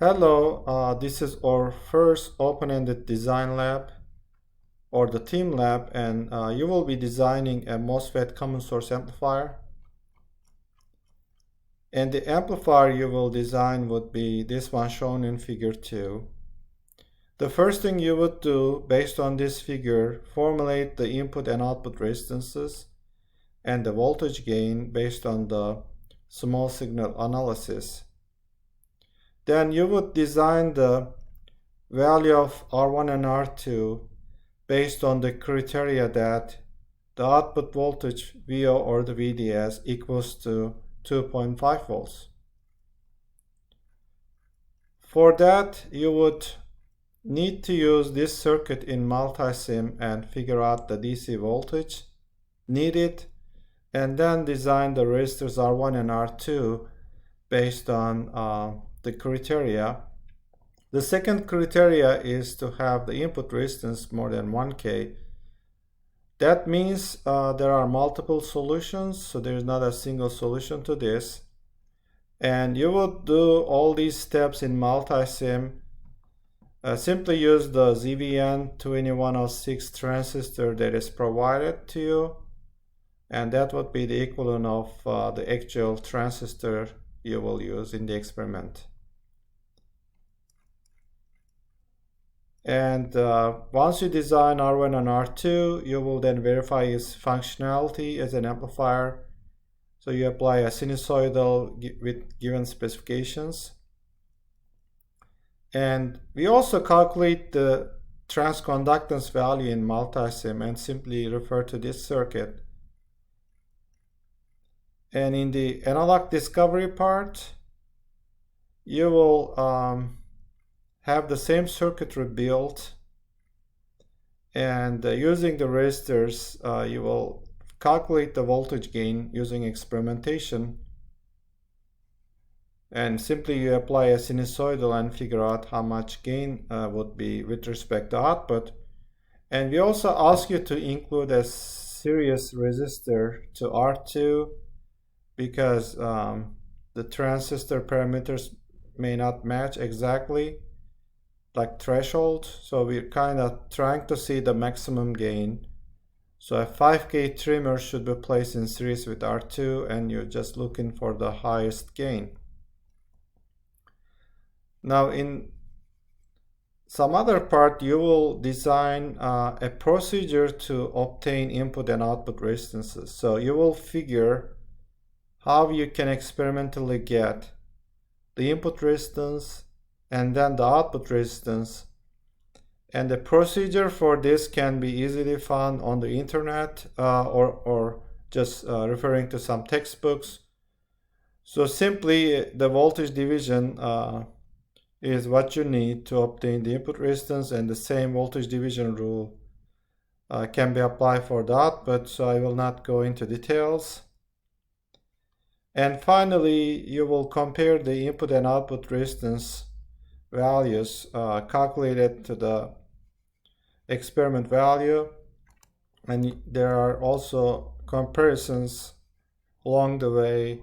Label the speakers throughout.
Speaker 1: Hello, this is our first open-ended design lab or the team lab, and you will be designing a MOSFET common source amplifier. And the amplifier you will design would be this one shown in figure 2. The first thing you would do based on this figure, formulate the input and output resistances and the voltage gain based on the small signal analysis. Then you would design the value of R1 and R2 based on the criteria that the output voltage VO or the VDS equals to 2.5 volts. For that, you would need to use this circuit in Multisim and figure out the DC voltage needed, and then design the resistors R1 and R2 based on the criteria. The second criteria is to have the input resistance more than 1K. That means there are multiple solutions, so there is not a single solution to this. And you would do all these steps in Multisim. Simply use the ZVN2106 transistor that is provided to you, and that would be the equivalent of the actual transistor you will use in the experiment. And once you design R1 and R2, you will then verify its functionality as an amplifier. So you apply a sinusoidal with given specifications. And we also calculate the transconductance value in Multisim and simply refer to this circuit. And in the analog discovery part, you will have the same circuitry built, and using the resistors, you will calculate the voltage gain using experimentation, and simply you apply a sinusoidal and figure out how much gain would be with respect to output. And we also ask you to include a series resistor to R2 because the transistor parameters may not match exactly like threshold, so we're kind of trying to see the maximum gain. So a 5K trimmer should be placed in series with R2, and you're just looking for the highest gain. Now in some other part, you will design a procedure to obtain input and output resistances. So you will figure how you can experimentally get the input resistance and then the output resistance, and the procedure for this can be easily found on the internet or just referring to some textbooks. So simply the voltage division is what you need to obtain the input resistance, and the same voltage division rule can be applied for the output, so I will not go into details. And finally, you will compare the input and output resistance values calculated to the experiment value, and there are also comparisons along the way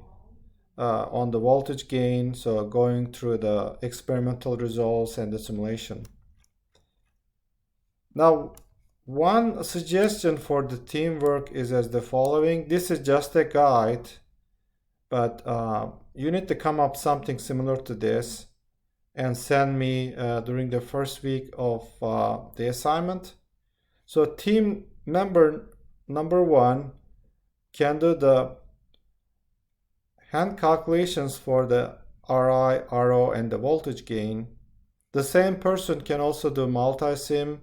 Speaker 1: on the voltage gain, so going through the experimental results and the simulation. Now, one suggestion for the teamwork is as the following. This is just a guide, but you need to come up something similar to this and send me during the first week of the assignment. So team member number 1 can do the hand calculations for the RI, RO, and the voltage gain. The same person can also do Multisim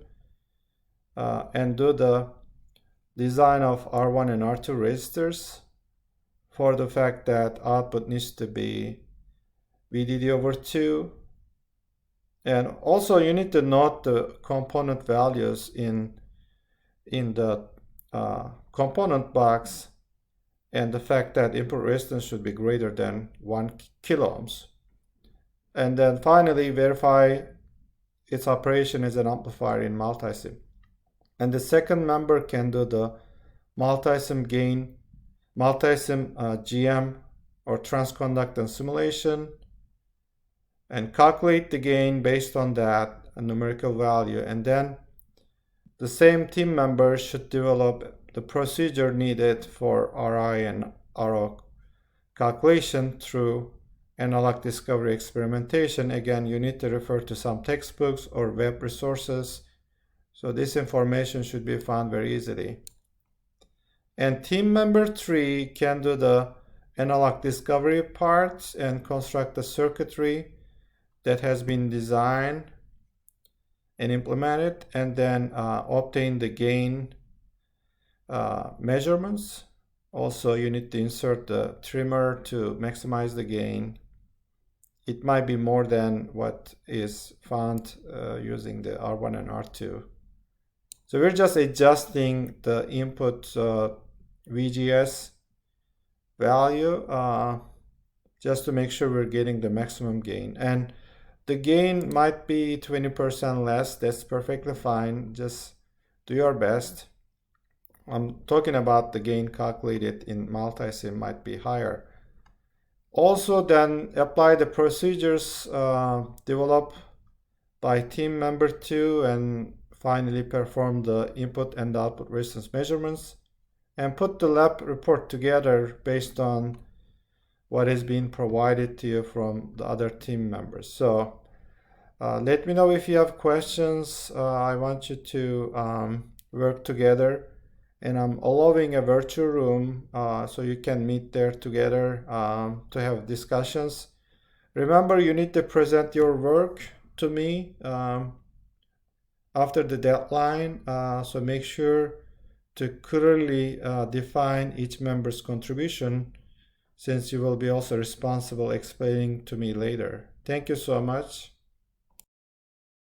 Speaker 1: and do the design of R1 and R2 resistors for the fact that output needs to be VDD over 2. And also you need to note the component values in the component box, and the fact that input resistance should be greater than 1 kilo ohms. And then finally verify its operation as an amplifier in Multisim. And the second member can do the Multisim gain, Multisim GM or transconductance simulation, and calculate the gain based on that, a numerical value. And then the same team members should develop the procedure needed for RI and RO calculation through analog discovery experimentation. Again, you need to refer to some textbooks or web resources. So this information should be found very easily. And team member 3 can do the analog discovery parts and construct the circuitry that has been designed and implemented, and then obtain the gain measurements. Also, you need to insert the trimmer to maximize the gain. It might be more than what is found using the R1 and R2. So we're just adjusting the input VGS value just to make sure we're getting the maximum gain. And the gain might be 20% less. That's perfectly fine. Just do your best. I'm talking about the gain calculated in Multisim might be higher. Also, then apply the procedures developed by team member 2, and finally perform the input and output resistance measurements, and put the lab report together based on what is being provided to you from the other team members. So let me know if you have questions. I want you to work together, and I'm allowing a virtual room so you can meet there together to have discussions. Remember, you need to present your work to me after the deadline, so make sure to clearly define each member's contribution, since you will be also responsible explaining to me later. Thank you so much.